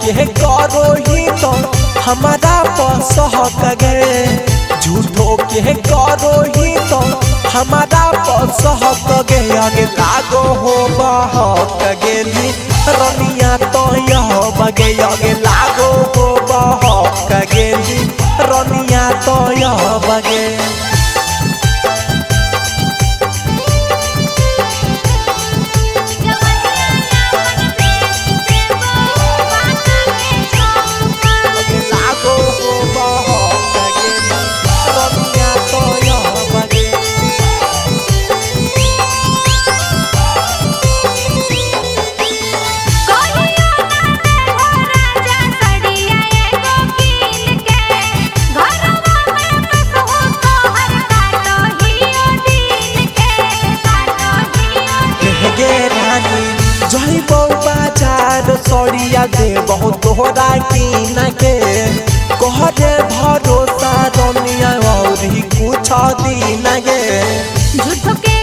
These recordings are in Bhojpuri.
के करो ही तो हमारा पसहक गे, झूठो के करो ही तो हमारा पसहक गे। आगे लागो हो बहक गेली रनिया तो यह बगे, आगे लागो हो बहक गेली रनिया तो यह बगे। सड़िया दे बहुत तोहरा कीन के कहरे भरोसा रनिया और ही कुछ दिन गे। झूठो के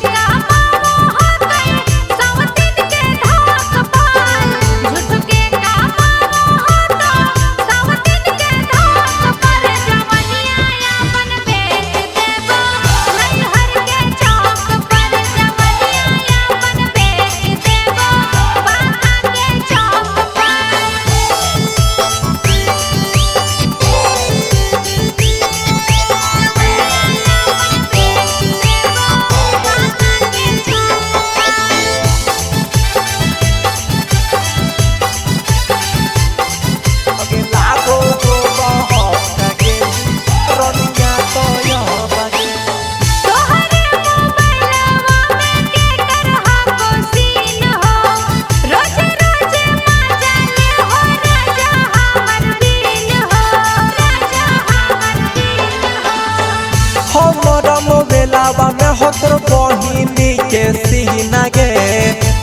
में होतर बहिनी के सीना गे,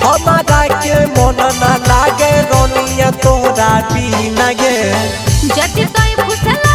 हमारा के मन न लागे रनिया तोरा बिना गे। जति तो फुसला